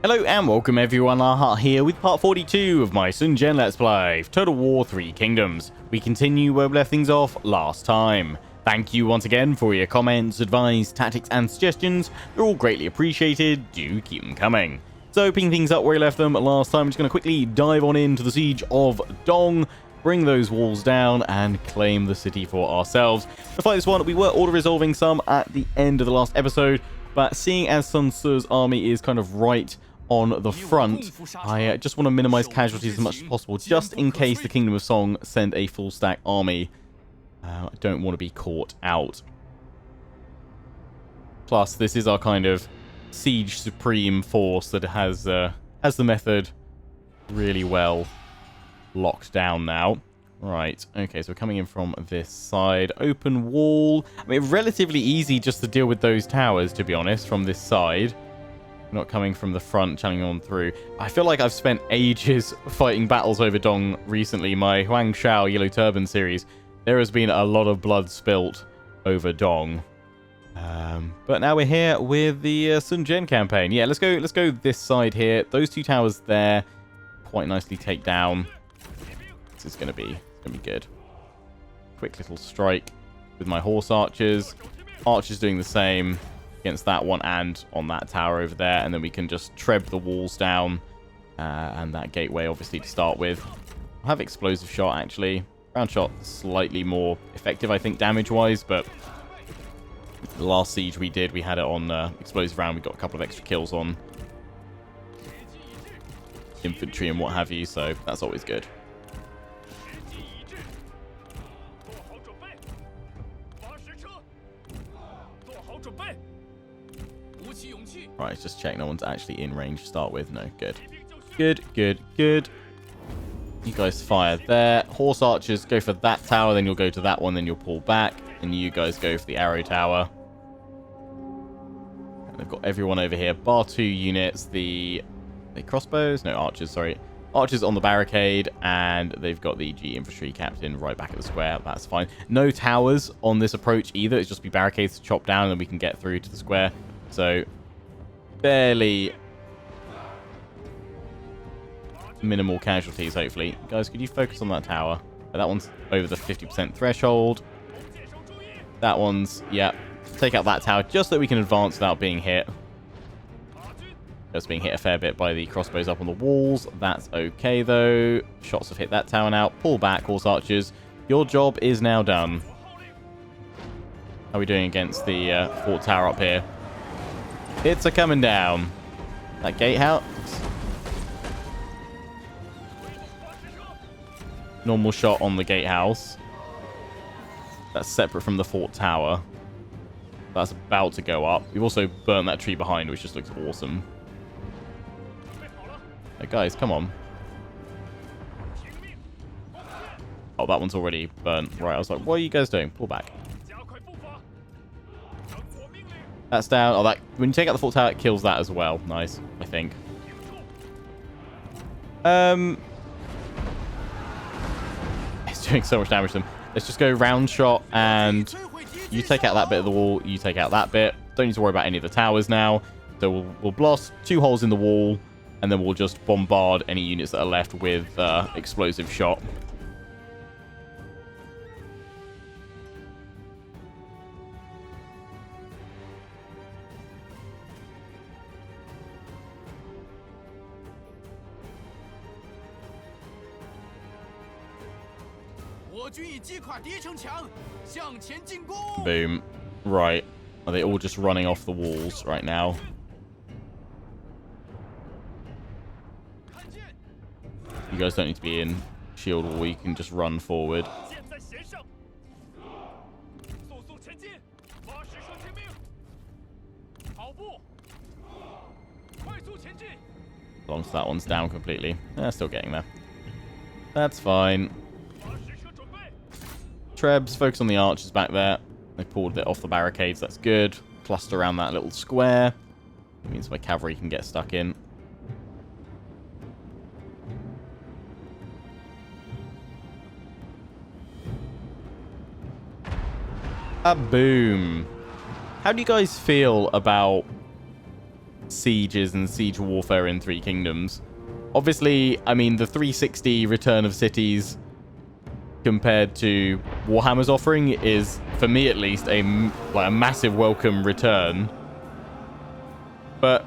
Hello and welcome everyone, Aha here with part 42 of my Jian Let's Play, Total War 3 Kingdoms. We continue where we left things off last time. Thank you once again for your comments, advice, tactics and suggestions. They're all greatly appreciated, do keep them coming. So picking things up where we left them last time, I'm just going to quickly dive on into the siege of Dong, bring those walls down and claim the city for ourselves. To fight this one, we were auto-resolving some at the end of the last episode, but seeing as Sun Tzu's army is kind of right on the front, I just want to minimize casualties as much as possible, just in case the Kingdom of Song send a full stack army. I don't want to be caught out. Plus, this is our kind of siege supreme force that has the method really well locked down now. Right, okay, so we're coming in from this side. Open wall. I mean, relatively easy just to deal with those towers, to be honest, from this side. Not coming from the front, channeling on through. I feel like I've spent ages fighting battles over Dong recently. My Huang Shao Yellow Turban series, there has been a lot of blood spilt over Dong. But now we're here with the Sun Jian campaign. Yeah, let's go this side here. Those two towers there, quite nicely take down. This is gonna be good. Quick little strike with my horse archers. Archers doing the same against that one and on that tower over there, and then we can just treb the walls down and that gateway obviously to start with. I'll have explosive shot actually. Round shot slightly more effective I think damage wise, but the last siege we did, we had it on explosive round. We got a couple of extra kills on infantry and what have you, so that's always good. Right, let's just check no one's actually in range to start with. No, good. Good. You guys fire there. Horse archers go for that tower, then you'll go to that one, then you'll pull back. And you guys go for the arrow tower. And they've got everyone over here. Bar 2 units. The crossbows? No, archers, sorry. Archers on the barricade. And they've got the G infantry captain right back at the square. That's fine. No towers on this approach either. It's just be barricades to chop down and then we can get through to the square. So barely minimal casualties, hopefully. Guys, could you focus on that tower? That one's over the 50% threshold. That one's, yeah. Take out that tower just so we can advance without being hit. Just being hit a fair bit by the crossbows up on the walls. That's okay, though. Shots have hit that tower now. Pull back, horse archers. Your job is now done. How are we doing against the fort tower up here? It's a coming down. That gatehouse. Normal shot on the gatehouse. That's separate from the fort tower. That's about to go up. We've also burnt that tree behind, which just looks awesome. Hey guys, come on. Oh, that one's already burnt. Right, I was like, what are you guys doing? Pull back. That's down. Oh, that when you take out the fort tower, it kills that as well. Nice, I think. It's doing so much damage to them. Let's just go round shot, and you take out that bit of the wall. You take out that bit. Don't need to worry about any of the towers now. So we'll blast 2 holes in the wall, and then we'll just bombard any units that are left with explosive shot. Boom. Right. Are they all just running off the walls right now? You guys don't need to be in shield wall. You can just run forward. As long as that one's down completely. Still getting there. That's fine. Trebs, focus on the archers back there. They pulled it off the barricades, that's good. Cluster around that little square. It means my cavalry can get stuck in. Boom. How do you guys feel about sieges and siege warfare in Three Kingdoms. Obviously, I mean, the 360 Return of Cities compared to Warhammer's offering is, for me at least, a massive welcome return. But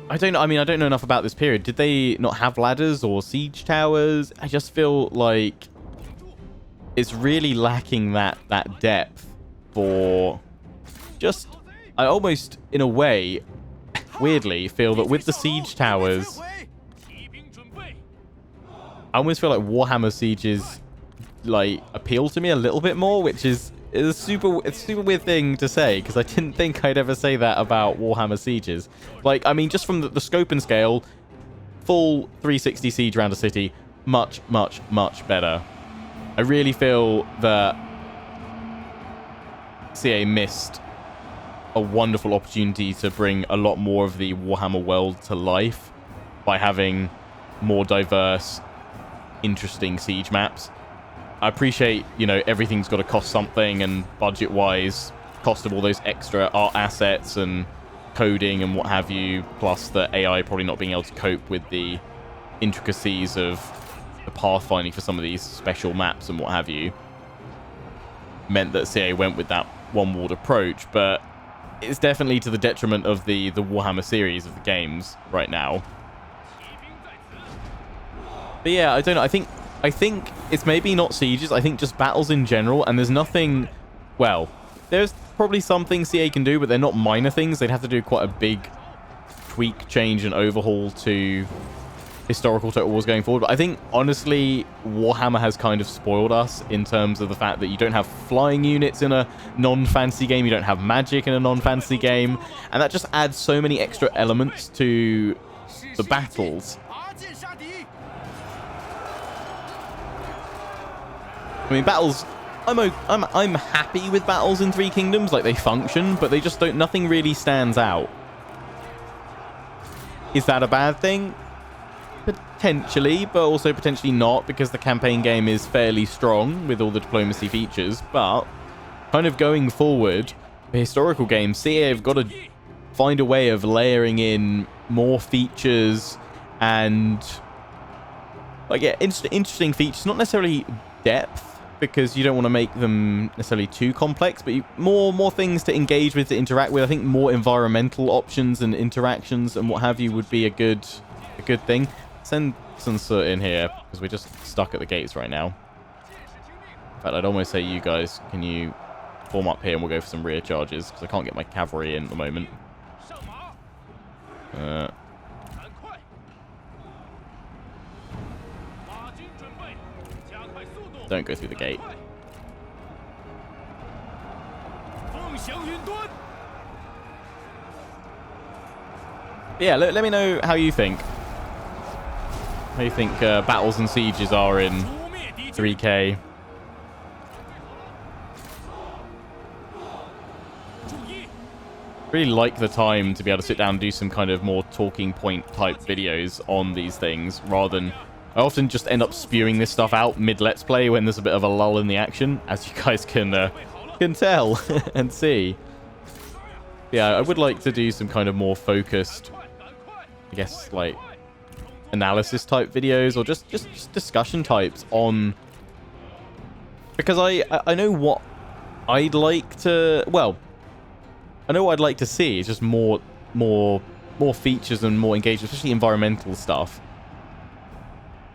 I don't know. I mean, I don't know enough about this period. Did they not have ladders or siege towers? I just feel like it's really lacking that depth for just... I almost, in a way, weirdly, feel that with the siege towers, I almost feel like Warhammer Sieges like appeal to me a little bit more, which is a super weird thing to say, because I didn't think I'd ever say that about Warhammer Sieges. Like, I mean, just from the scope and scale, full 360 siege around a city, much better. I really feel that CA missed a wonderful opportunity to bring a lot more of the Warhammer world to life by having more diverse, interesting siege maps. I appreciate, you know, everything's got to cost something, and budget-wise, cost of all those extra art assets and coding and what have you, plus the AI probably not being able to cope with the intricacies of the pathfinding for some of these special maps and what have you, meant that CA went with that one-world approach, but it's definitely to the detriment of the Warhammer series of the games right now. But yeah, I don't know. I think it's maybe not sieges. I think just battles in general. And there's nothing... Well, there's probably some things CA can do, but they're not minor things. They'd have to do quite a big tweak, change, and overhaul to historical Total Wars going forward. But I think, honestly, Warhammer has kind of spoiled us in terms of the fact that you don't have flying units in a non-fantasy game. You don't have magic in a non-fantasy game. And that just adds so many extra elements to the battles. I mean, battles, I'm happy with battles in Three Kingdoms, like they function, but they just don't, nothing really stands out. Is that a bad thing? Potentially, but also potentially not, because the campaign game is fairly strong with all the diplomacy features. But kind of going forward, the historical games, CA have got to find a way of layering in more features and, like, yeah, interesting features, not necessarily depth, because you don't want to make them necessarily too complex, but more things to engage with, to interact with. I think more environmental options and interactions and what have you would be a good thing. Send Sunset in here, because we're just stuck at the gates right now. In fact, I'd almost say, you guys, can you form up here and we'll go for some rear charges, because I can't get my cavalry in at the moment. Don't go through the gate. Yeah, let me know how you think. How you think battles and sieges are in 3K. Really like the time to be able to sit down and do some kind of more talking point type videos on these things, rather than... I often just end up spewing this stuff out mid-Let's Play when there's a bit of a lull in the action, as you guys can tell and see. Yeah, I would like to do some kind of more focused, I guess, like, analysis type videos, or just discussion types on... Because I know what I'd like to... Well, I know what I'd like to see. It's just more features and more engagement, especially environmental stuff.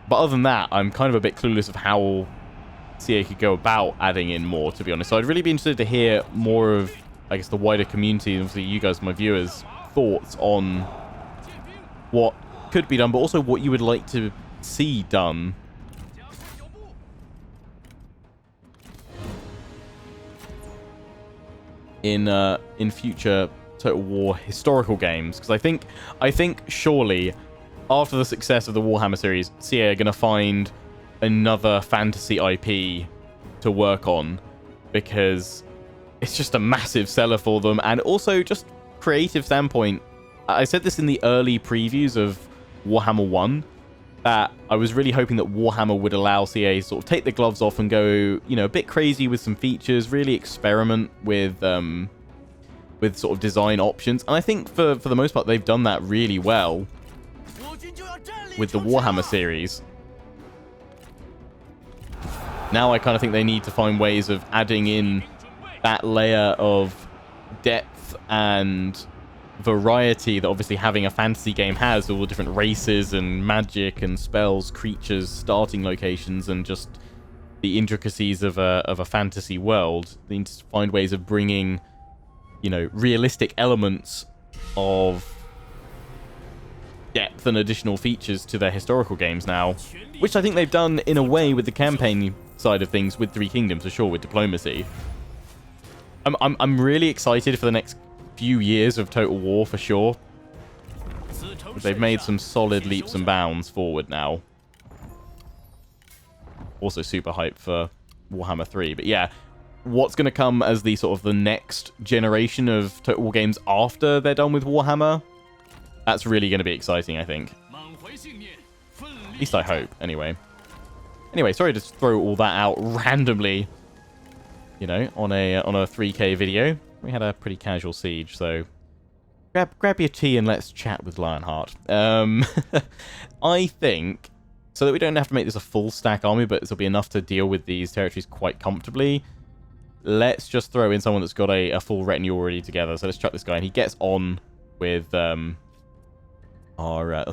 But other than that, I'm kind of a bit clueless of how CA could go about adding in more, to be honest. So I'd really be interested to hear more of, I guess, the wider community, and obviously you guys, my viewers, thoughts on what could be done, but also what you would like to see done. In future Total War historical games, because I think surely after the success of the Warhammer series, CA are going to find another fantasy IP to work on, because it's just a massive seller for them, and also just creative standpoint. I said this in the early previews of Warhammer 1, that I was really hoping that Warhammer would allow CA to sort of take the gloves off and go, you know, a bit crazy with some features, really experiment with with sort of design options. And I think for the most part, they've done that really well with the Warhammer series. Now I kind of think they need to find ways of adding in that layer of depth and variety that obviously having a fantasy game has, all the different races and magic and spells, creatures, starting locations, and just the intricacies of a fantasy world. They need to find ways of bringing, you know, realistic elements of depth and additional features to their historical games now, which I think they've done in a way with the campaign side of things with Three Kingdoms, for sure, with diplomacy. I'm really excited for the next few years of Total War, for sure. They've made some solid leaps and bounds forward now. Also super hyped for Warhammer 3. But yeah, what's going to come as the sort of the next generation of Total War games after they're done with Warhammer? That's really going to be exciting, I think. At least I hope, anyway. Anyway, sorry to throw all that out randomly, you know, on a 3K video. We had a pretty casual siege, so grab your tea and let's chat with Lionheart. I think, so that we don't have to make this a full stack army, but this will be enough to deal with these territories quite comfortably, let's just throw in someone that's got a full retinue already together. So let's chuck this guy, and he gets on with our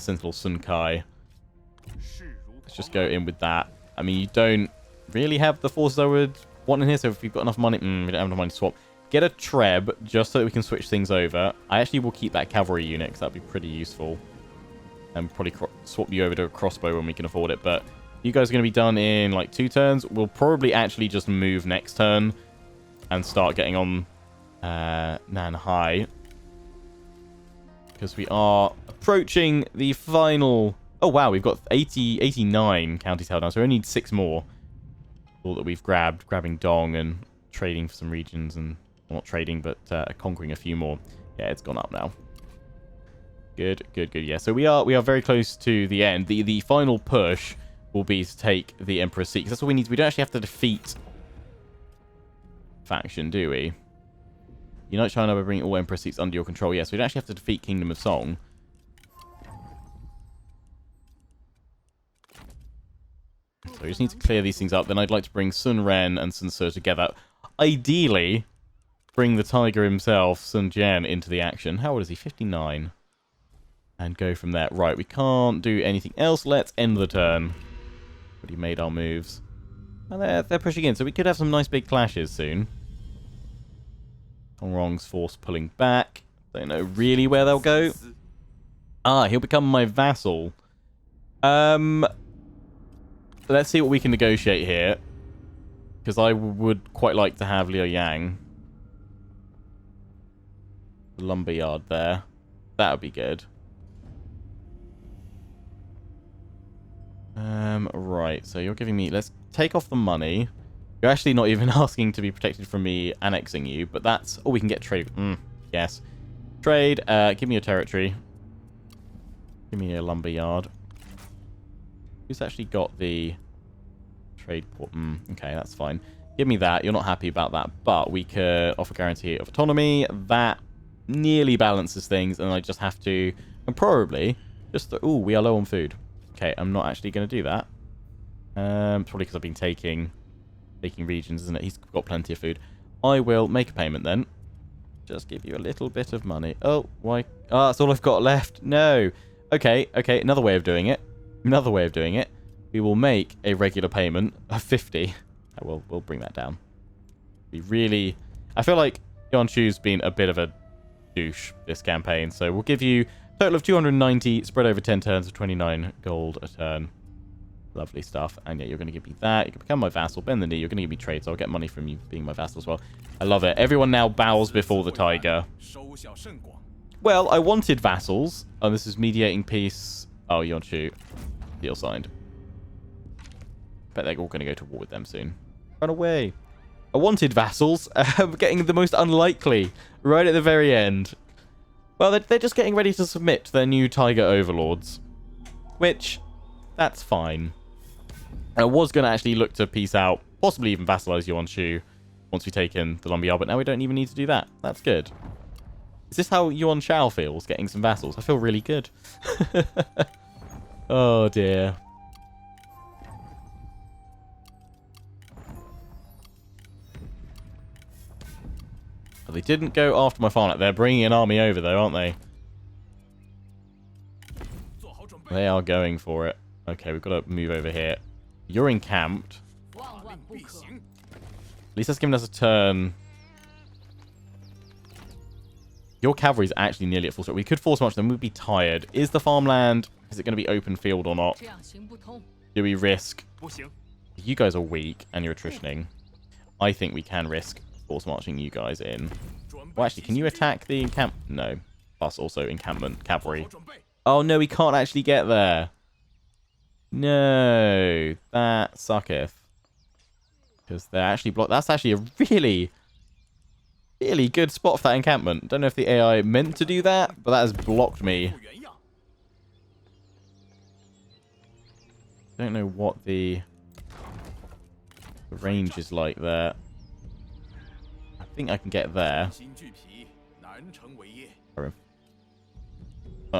Sentinel Sun Kai. Let's just go in with that. I mean, you don't really have the forces I would want in here, so if you've got enough money... we don't have enough money to swap. Get a Treb, just so that we can switch things over. I actually will keep that cavalry unit, because that'd be pretty useful. And probably swap you over to a crossbow when we can afford it. But you guys are going to be done in, like, 2 turns. We'll probably actually just move next turn and start getting on Nanhai. Because we are approaching the final... Oh, wow, we've got 89 counties held down, so we only need 6 more. All that we've grabbing Dong and trading for some regions, and well, not trading, but conquering a few more. Yeah, it's gone up now. Good. Yeah, so we are very close to the end. The final push will be to take the Emperor's Seat, 'cause that's what we need. We don't actually have to defeat faction, do we? Unite China by bringing all Emperor seats under your control. Yes, we don't actually have to defeat Kingdom of Song. So we just need to clear these things up. Then I'd like to bring Sun Ren and Sun Ce together. Ideally, bring the Tiger himself, Sun Jian, into the action. How old is he? 59. And go from there. Right, we can't do anything else. Let's end the turn. Already made our moves. And they're pushing in, so we could have some nice big clashes soon. Tongrong's force pulling back. Don't know really where they'll go. Ah, he'll become my vassal. Let's see what we can negotiate here. Because I would quite like to have Liu Yang. The lumberyard there. That would be good. Right, so you're giving me... Let's take off the money. You're actually not even asking to be protected from me annexing you, but that's... Oh, we can get trade. Yes. Trade. Give me a territory. Give me a lumberyard. Who's actually got the trade port? Okay, that's fine. Give me that. You're not happy about that, but we could offer guarantee of autonomy. That nearly balances things, and I just have to... And probably just... Ooh, we are low on food. Okay, I'm not actually going to do that. Probably because I've been taking regions, isn't it? He's got plenty of food. I will make a payment then. Just give you a little bit of money. Oh, why? Ah, that's all I've got left. No. Okay, another way of doing it. We will make a regular payment of 50. We'll bring that down. We really... I feel like Jian Chu's been a bit of a douche this campaign, so we'll give you a total of 290 spread over 10 turns of 29 gold a turn. Lovely stuff. And yeah, you're going to give me that. You can become my vassal. Bend the knee. You're going to give me trade, so I'll get money from you being my vassal as well. I love it. Everyone now bows before the tiger. Well, I wanted vassals. Oh, this is mediating peace. Oh, Jian Chu. Deal signed. Bet they're all going to go to war with them soon. Run away. I wanted vassals. Getting the most unlikely right at the very end. Well, they're just getting ready to submit to their new tiger overlords. Which, that's fine. I was going to actually look to peace out, possibly even vassalize Jian Chu once we take in the lumberyard, but now we don't even need to do that. That's good. Is this how Yuan Shao feels, getting some vassals? I feel really good. Oh, dear. Well, they didn't go after my farm. They're bringing an army over, though, aren't they? They are going for it. Okay, we've got to move over here. You're encamped. At least that's given us a turn. Your cavalry's actually nearly at full strength. We could force march them. We'd be tired. Is the farmland... Is it going to be open field or not? Do we risk... You guys are weak and you're attritioning. I think we can risk force marching you guys in. Well, actually, can you attack the encamp... No. Plus also encampment cavalry. Oh, no, we can't actually get there. No. That sucketh. Because they're actually blocked. That's actually a really... really good spot for that encampment. Don't know if the AI meant to do that, but that has blocked me. Don't know what the range is like there. I think I can get there.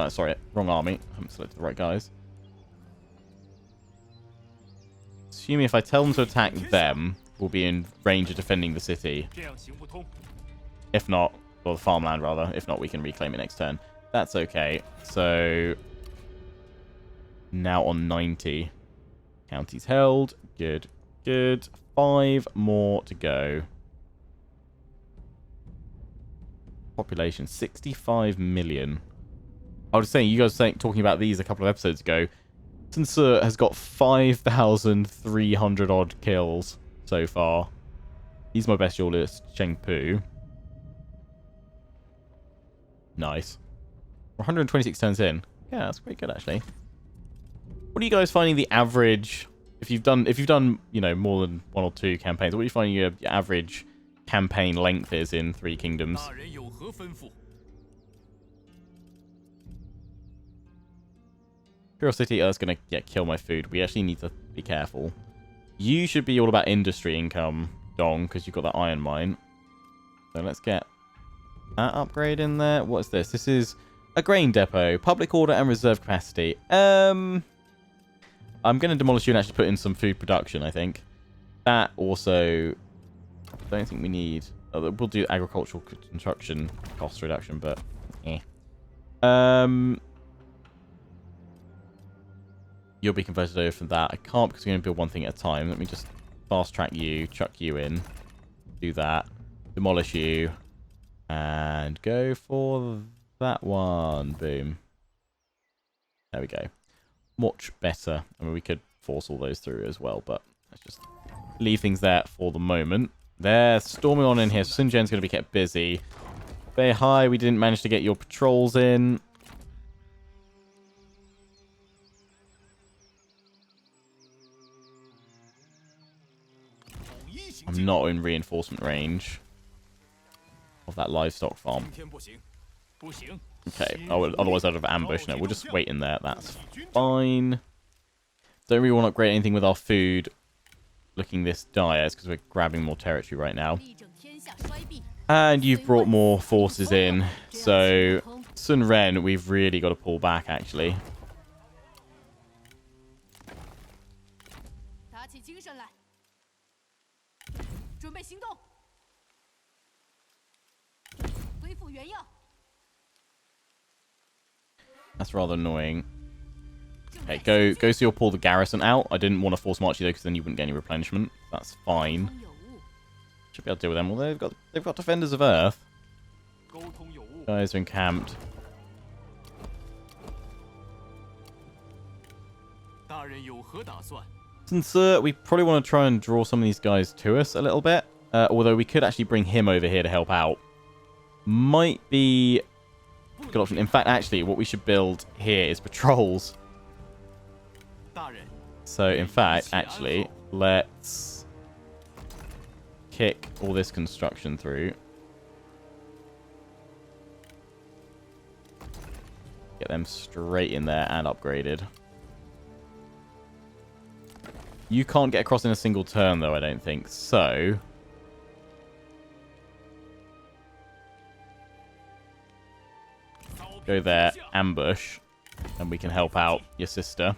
Sorry, wrong army. I haven't selected the right guys. Assuming if I tell them to attack them, we'll be in range of defending the city. If not, or the farmland rather. If not, we can reclaim it next turn. That's okay. So now on 90. Counties held. Good. Good. 5 more to go. Population 65 million. I was saying, you guys were talking about these a couple of episodes ago. Sun Tzu has got 5,300 odd kills so far. He's my best duelist, Cheng Pu. Nice. We're 126 turns in. Yeah, that's pretty good actually. What are you guys finding the average? If you've done, you know, more than 1 or 2 campaigns, what are you finding your average campaign length is in Three Kingdoms? Curiosity, that's gonna kill my food. We actually need to be careful. You should be all about industry income, Dong, because you've got that iron mine. So let's get that upgrade in there. What's this? This is a grain depot, public order and reserve capacity. I'm going to demolish you and actually put in some food production, I think. That also... don't think we need... we'll do agricultural construction cost reduction, but... eh. You'll be converted over from that. I can't because we're going to build one thing at a time. Let me just fast track you, chuck you in. Do that. Demolish you. And go for that one. Boom. There we go. Much better. I mean, we could force all those through as well, but let's just leave things there for the moment. They're storming on in here. So Sun Jian's going to be kept busy. Very high. We didn't manage to get your patrols in. I'm not in reinforcement range of that livestock farm. Okay, otherwise I'd have ambushed. No, we'll just wait in there. That's fine. Don't really want to upgrade anything with our food looking this dire, because we're grabbing more territory right now. And you've brought more forces in. So, Sun Ren, we've really got to pull back, actually. That's rather annoying. Okay, go so you'll pull the garrison out. I didn't want to force march you though, because then you wouldn't get any replenishment. That's fine. Should be able to deal with them. Well, they've got defenders of Earth. Guys are encamped. Since we probably want to try and draw some of these guys to us a little bit. Although we could actually bring him over here to help out. Might be a good option. In fact, actually, what we should build here is patrols. So, in fact, actually, let's kick all this construction through. Get them straight in there and upgraded. You can't get across in a single turn, though, I don't think. So... go there, ambush, and we can help out your sister.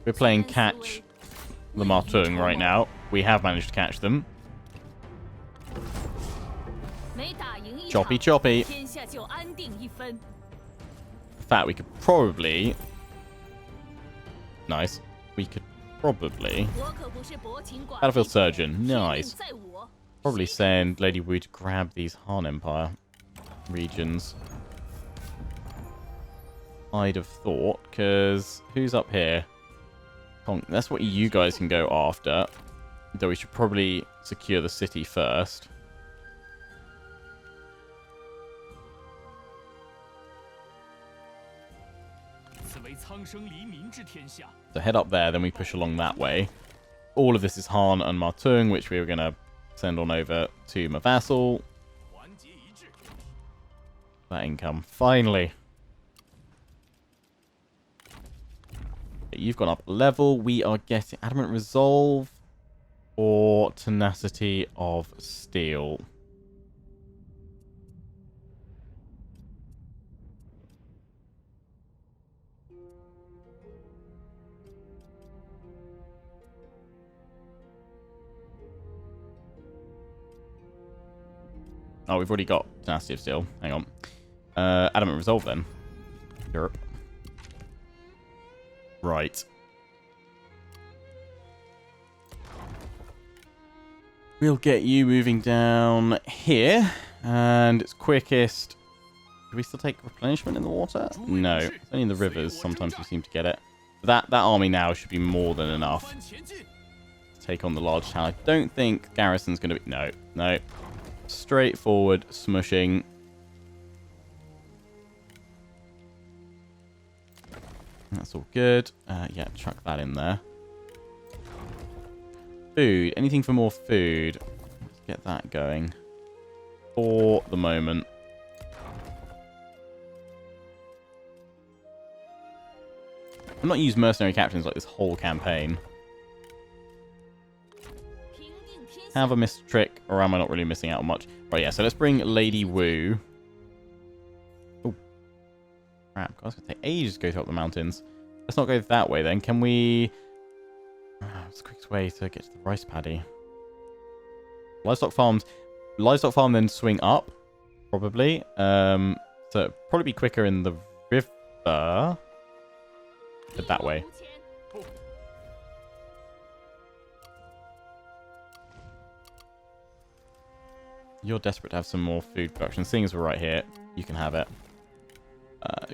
We're playing catch the Martung right now. We have managed to catch them. Choppy choppy. In fact, we could probably... Nice. We could probably... Battlefield Surgeon. Nice. Probably send Lady Wu to grab these Han Empire regions. I'd have thought, because who's up here? That's what you guys can go after. Though we should probably secure the city first. So head up there, then we push along that way. All of this is Han and Martung, which we were going to send on over to my vassal. That income. Finally. You've gone up a level. We are getting Adamant Resolve or Tenacity of Steel. Oh, we've already got Tenacity of Steel. Hang on. Adamant Resolve then. Europe. Right. We'll get you moving down here. And it's quickest. Do we still take replenishment in the water? No. It's only in the rivers. Sometimes we seem to get it. That army now should be more than enough to take on the large town. I don't think garrison's going to be... No. No. Straightforward smushing. That's all good. Yeah, chuck that in there. Food. Anything for more food? Let's get that going. For the moment. I've not used mercenary captains like this whole campaign. Have I missed a trick, or am I not really missing out on much? Right, yeah, so let's bring Lady Wu. Crap, it's going to take ages to go up the mountains. Let's not go that way then. Can we... It's the quickest way to get to the rice paddy. Livestock farms. Livestock farm then swing up, probably. So it'd probably be quicker in the river. But that way. You're desperate to have some more food production. Seeing as we're right here, you can have it.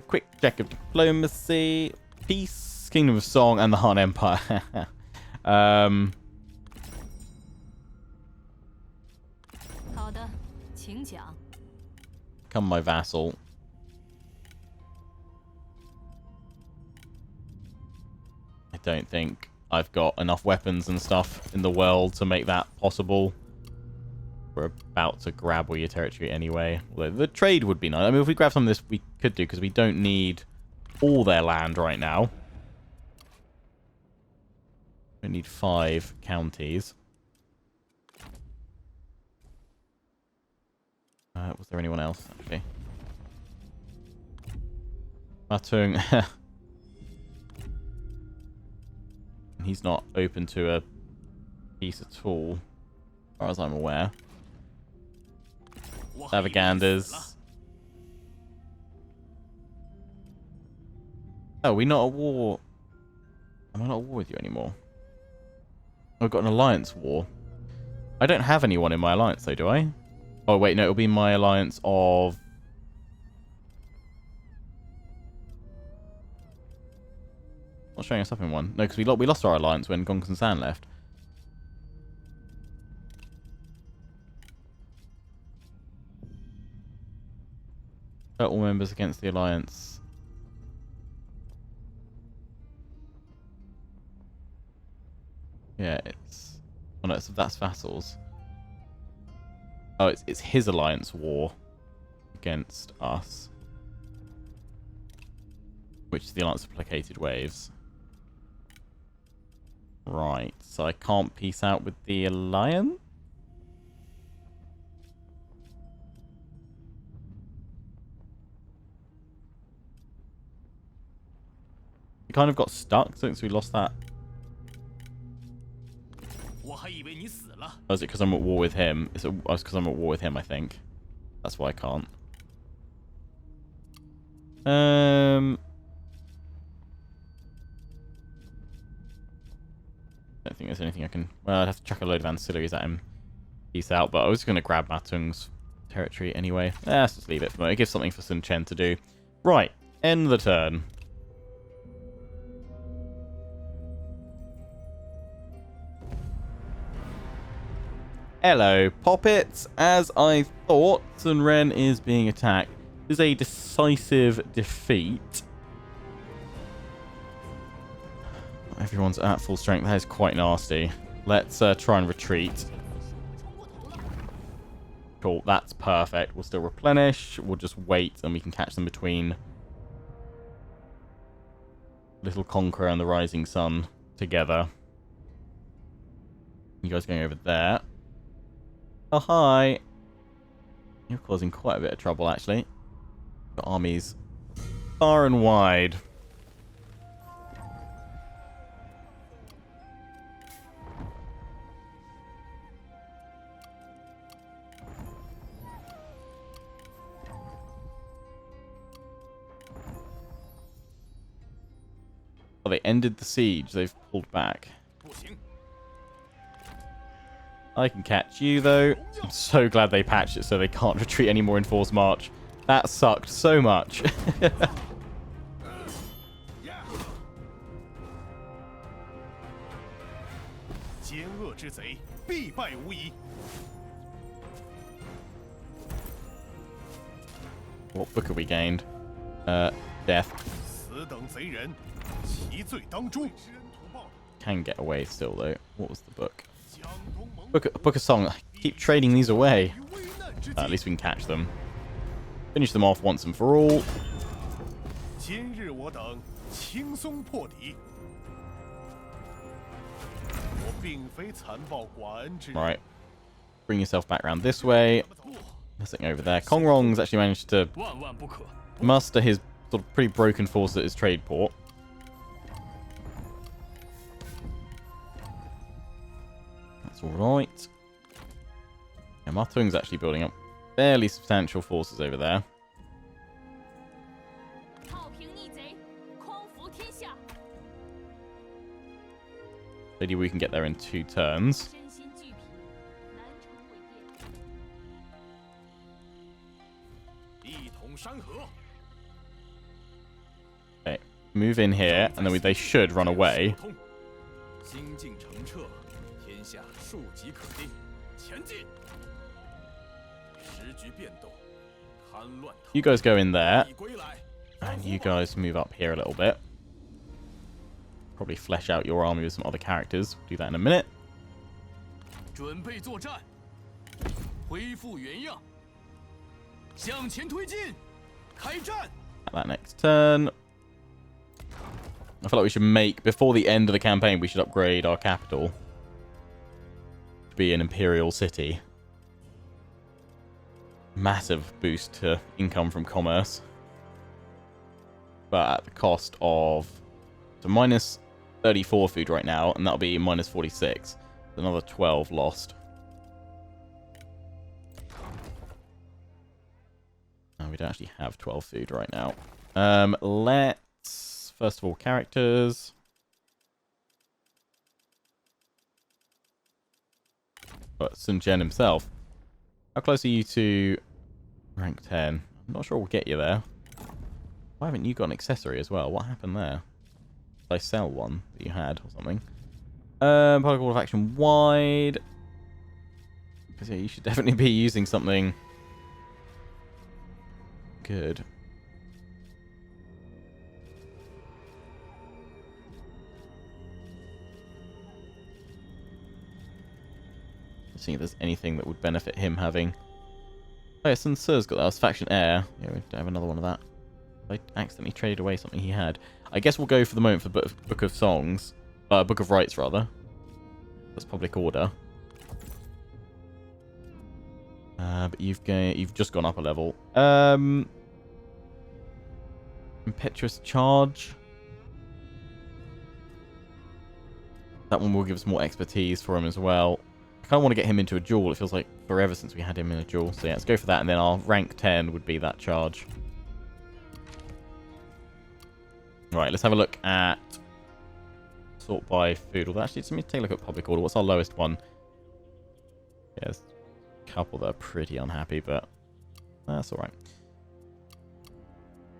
Quick check of diplomacy, peace, Kingdom of Song, and the Han Empire. Come, my vassal. I don't think I've got enough weapons and stuff in the world to make that possible. We're about to grab all your territory anyway. Although the trade would be nice. I mean, if we grab some of this, we could do, because we don't need all their land right now. We need 5 counties. Was there anyone else, actually? Martung. He's not open to a peace at all, as far as I'm aware. Savaganders. Oh, we're not at war. Am I not at war with you anymore? I've got an alliance war. I don't have anyone in my alliance though, do I? Oh wait, no, it'll be my alliance of... Not showing us up in one. No, because we lost our alliance when Gongsun San left. Total members against the alliance. Yeah, it's... Oh no, that's vassals. Oh, it's his alliance war against us. Which is the alliance of placated waves. Right, so I can't peace out with the alliance? He kind of got stuck since we lost that. Or is it because I'm at war with him? It's because I'm at war with him, I think. That's why I can't. I don't think there's anything I can... Well, I'd have to chuck a load of ancillaries at him. Peace out. But I was going to grab Matung's territory anyway. Let's just leave it for a moment. It gives something for Sun Chen to do. Right. End the turn. Hello, Poppets. As I thought, Sun Ren is being attacked. This is a decisive defeat. Everyone's at full strength. That is quite nasty. Let's try and retreat. Cool, that's perfect. We'll still replenish. We'll just wait and we can catch them between Little Conqueror and the Rising Sun together. You guys going over there. Oh, hi. You're causing quite a bit of trouble, actually. Got armies far and wide. Oh, they ended the siege. They've pulled back. I can catch you, though. I'm so glad they patched it so they can't retreat anymore in forced march. That sucked so much. What book have we gained? Death. Can get away still, though. What was the book? Book of Song. I keep trading these away. At least we can catch them. Finish them off once and for all. Right. Bring yourself back around this way. Nothing over there. Kongrong's actually managed to muster his sort of pretty broken force at his trade port. Alright. Yeah, Matung's actually building up fairly substantial forces over there. Maybe we can get there in 2 turns. Okay, move in here, and then they should run away. You guys go in there, and you guys move up here a little bit. Probably flesh out your army with some other characters. Do that in a minute. At that next turn. I feel like we should make, before the end of the campaign, we should upgrade our capital to be an imperial city. Massive boost to income from commerce. But at the cost of... So minus 34 food right now, and that'll be minus 46. Another 12 lost. Oh, we don't actually have 12 food right now. Let's... First of all, characters. But Sun Jian himself. How close are you to rank 10? I'm not sure we'll get you there. Why haven't you got an accessory as well? What happened there? Did I sell one that you had or something? Public Call of Action wide. Because yeah, you should definitely be using something good. See if there's anything that would benefit him having. Oh yeah, Sun Tzu's got that. That's Faction Air. Yeah, we have another one of that. I accidentally traded away something he had. I guess we'll go for the moment for Book of Songs. Book of Rights, rather. That's Public Order. But you've just gone up a level. Impetuous Charge. That one will give us more expertise for him as well. I kind of want to get him into a duel. It feels like forever since we had him in a duel. So yeah, let's go for that. And then our rank 10 would be that charge. Right, let's have a look at sort by food. Well, actually, let me take a look at public order. What's our lowest one? Yeah, there's a couple that are pretty unhappy, but that's alright.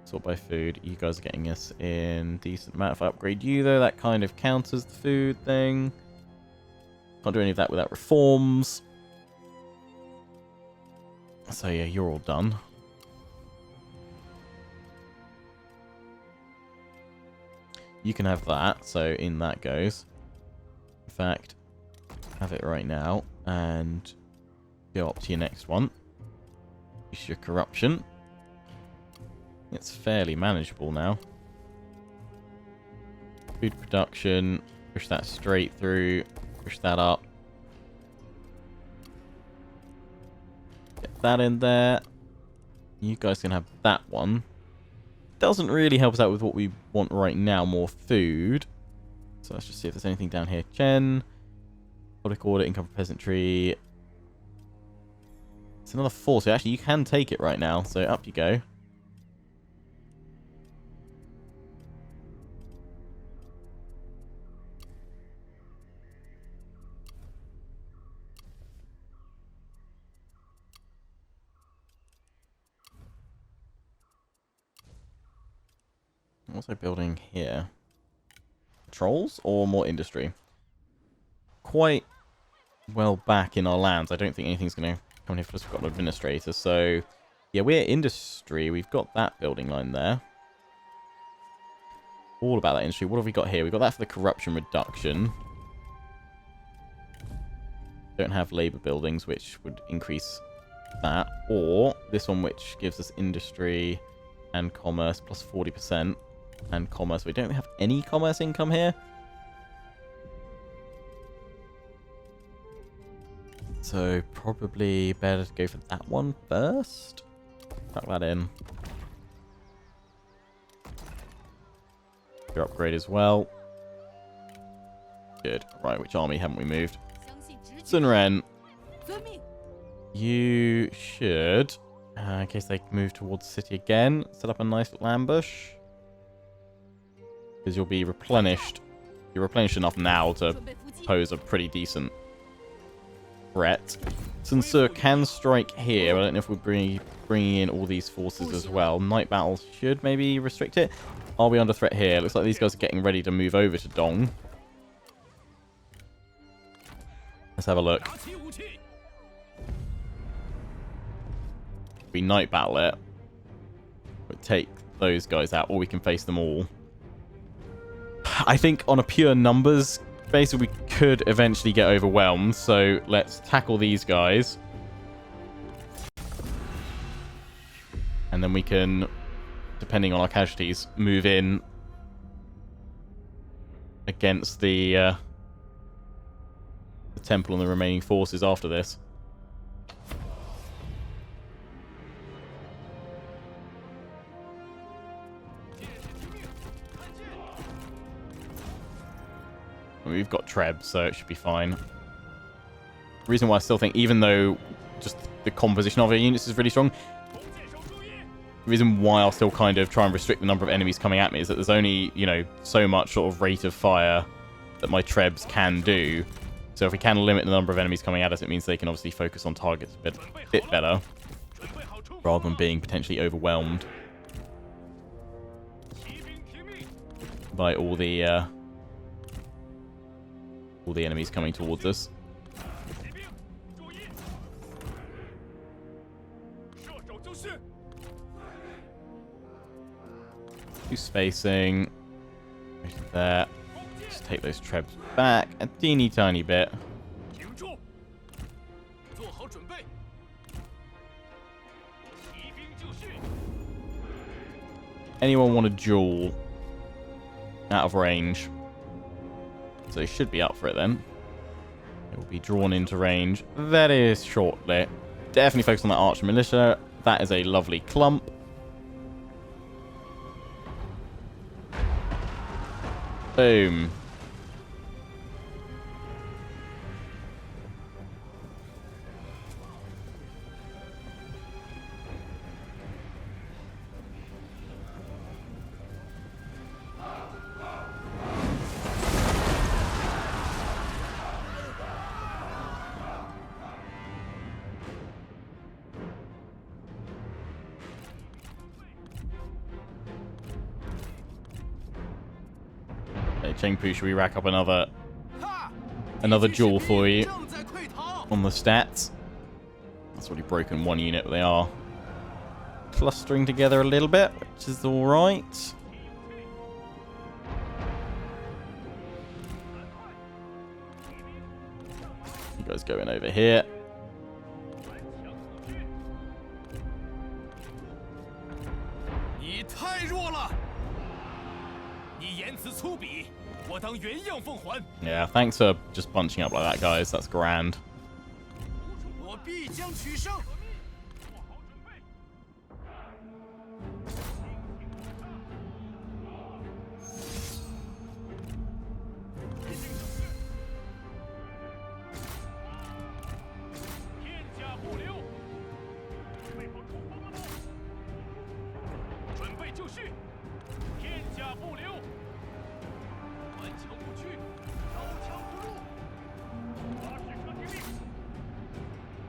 Sort by food. You guys are getting us in decent amount. If I upgrade you, though, that kind of counters the food thing. Can't do any of that without reforms. So yeah, you're all done. You can have that, so in that goes. In fact, have it right now, and go up to your next one. Use your corruption. It's fairly manageable now. Food production, push that straight through, push that up. Get that in there. You guys can have that one. Doesn't really help us out with what we want right now, more food. So let's just see if there's anything down here. Jian, public order, income for peasantry. It's another 4, so actually you can take it right now. So up you go. What's I building here? Patrols or more industry? Quite well back in our lands. I don't think anything's going to come here because we've got an administrator. So, yeah, we're industry. We've got that building line there. All about that industry. What have we got here? We've got that for the corruption reduction. Don't have labor buildings, which would increase that. Or this one, which gives us industry and commerce plus 40%. And commerce. We don't have any commerce income here. So probably better to go for that one first. Tuck that in. Your upgrade as well. Good. Right, which army haven't we moved? Sunren. You should, in case they move towards the city again, set up a nice little ambush. Because you'll be replenished. You're replenished enough now to pose a pretty decent threat. Sun Ce can strike here. I don't know if we're bringing in all these forces as well. Night battles should maybe restrict it. Are we under threat here? Looks like these guys are getting ready to move over to Dong. Let's have a look. We night battle it. We take those guys out, or we can face them all. I think on a pure numbers basis, we could eventually get overwhelmed. So let's tackle these guys. And then we can, depending on our casualties, move in against the temple and the remaining forces after this. We've got Treb, so it should be fine. The reason why I still think, even though just the composition of our units is really strong, the reason why I'll still kind of try and restrict the number of enemies coming at me is that there's only, you know, so much sort of rate of fire that my Trebs can do. So if we can limit the number of enemies coming at us, it means they can obviously focus on targets a bit better, rather than being potentially overwhelmed by all the enemies coming towards us. Two spacing. Right there. Just take those Trebs back a teeny tiny bit. Anyone want a duel out of range? So they should be up for it then. It will be drawn into range very shortly. Definitely focus on that archer militia. That is a lovely clump. Boom. Okay, Chengpu, should we rack up another jewel for you on the stats? That's already broken one unit, but they are clustering together a little bit, which is alright. You guys go in over here. Yeah, thanks for just bunching up like that, guys. That's grand.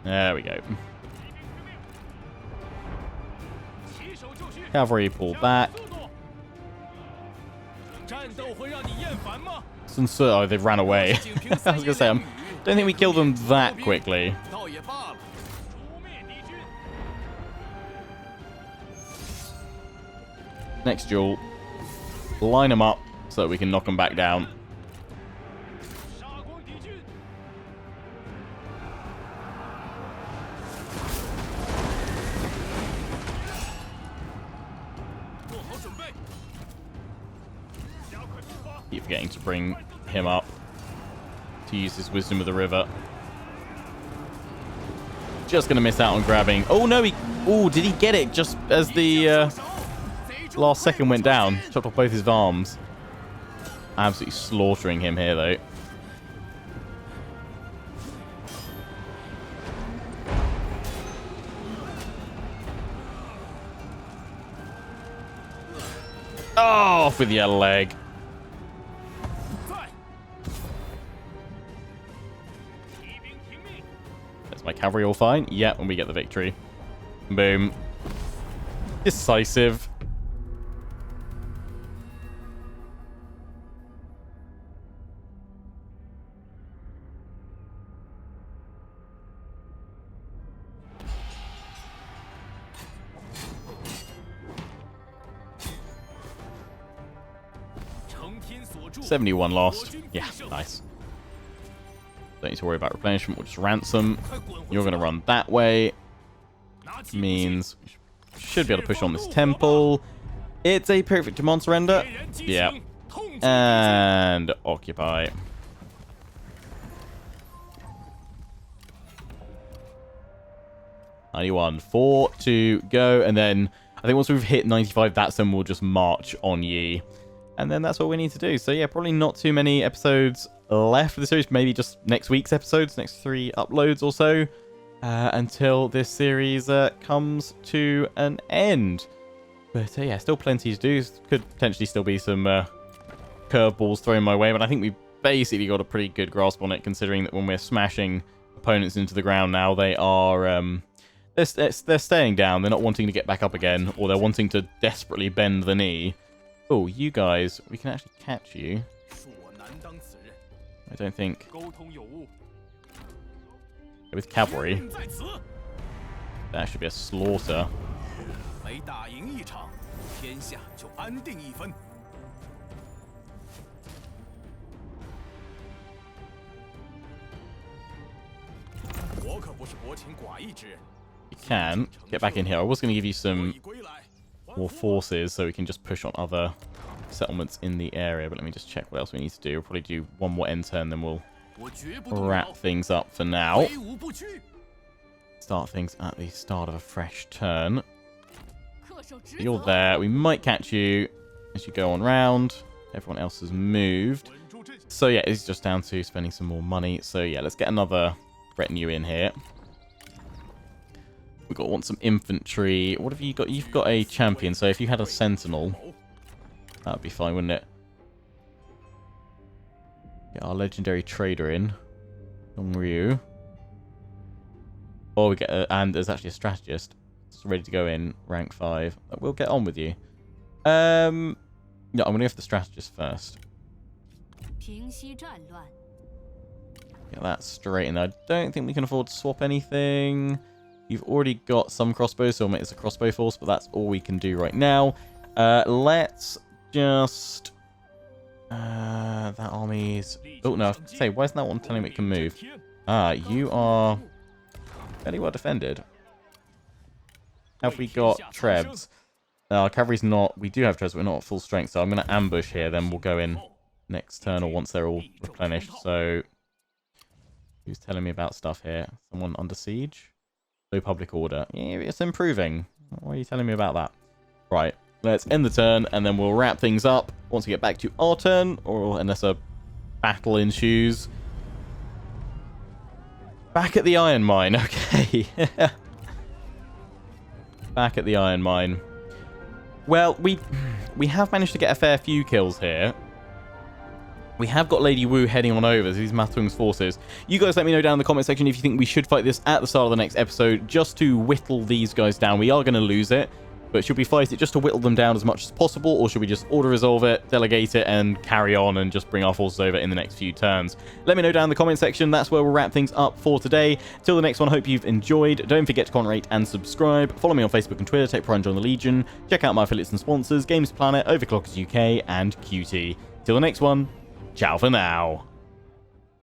There we go. Cavalry pull back. Oh, they've ran away. I was gonna say, I don't think we killed them that quickly. Next duel. Line them up so that we can knock them back down. Keep forgetting to bring him up to use his wisdom of the river. Just gonna miss out on grabbing. Oh no, did he get it just as the last second went down? Chopped off both his arms. Absolutely slaughtering him here though. Oh, off with the other leg. Is my cavalry all fine? Yeah, and we get the victory. Boom. Decisive. $71 lost. Yeah, nice. Don't need to worry about replenishment. We'll just ransom. You're going to run that way. Means we should be able to push on this temple. It's a perfect demand surrender. Yeah. And occupy. $91. 4 to go. And then I think once we've hit 95, that's when we'll just march on Yi. And then that's what we need to do. So yeah, probably not too many episodes left for the series. Maybe just next week's episodes, next 3 uploads or so, until this series comes to an end. But yeah, still plenty to do. Could potentially still be some curveballs thrown my way, but I think we've basically got a pretty good grasp on it, considering that when we're smashing opponents into the ground now, they are they're staying down. They're not wanting to get back up again, or they're wanting to desperately bend the knee. Oh, you guys, we can actually catch you. I don't think. With cavalry, that should be a slaughter. You can get back in here. I was going to give you some more forces so we can just push on other settlements in the area, but let me just check what else we need to do. We'll probably do one more end turn, then we'll wrap things up for now. Start things at the start of a fresh turn. You're there. We might catch you as you go on round. Everyone else has moved. So yeah, it's just down to spending some more money. So yeah, let's get another retinue in here. We want some infantry. What have you got? You've got a champion, so if you had a sentinel, that would be fine, wouldn't it? Get our legendary trader in. Dong-Ryu. Or we get and there's actually a strategist. It's ready to go in, rank 5. We'll get on with you. No, I'm going to go for the strategist first. Get that straight in there. I don't think we can afford to swap anything. You've already got some crossbows, so it's a crossbow force, but that's all we can do right now. Let's just... that army's... Oh, no. I was gonna say, why isn't that one telling me it can move? Ah, you are fairly well defended. Have we got trebs? Our cavalry's not... We do have trebs, but we're not at full strength, so I'm going to ambush here, then we'll go in next turn or once they're all replenished. So, who's telling me about stuff here? Someone under siege? Low public order. Yeah, it's improving. Why are you telling me about that? Right, let's end the turn, and then we'll wrap things up once we get back to our turn, or unless a battle ensues. Back at the iron mine, okay. Back at the iron mine. Well, we have managed to get a fair few kills here. We have got Lady Wu heading on over. These Matung's forces. You guys let me know down in the comment section if you think we should fight this at the start of the next episode, just to whittle these guys down. We are going to lose it, but should we fight it just to whittle them down as much as possible, or should we just auto-resolve it, delegate it, and carry on and just bring our forces over in the next few turns? Let me know down in the comment section. That's where we'll wrap things up for today. Till the next one, hope you've enjoyed. Don't forget to comment, rate, and subscribe. Follow me on Facebook and Twitter. Take pride and join the Legion. Check out my affiliates and sponsors, Games Planet, Overclockers UK, and QT. Till the next one, ciao for now.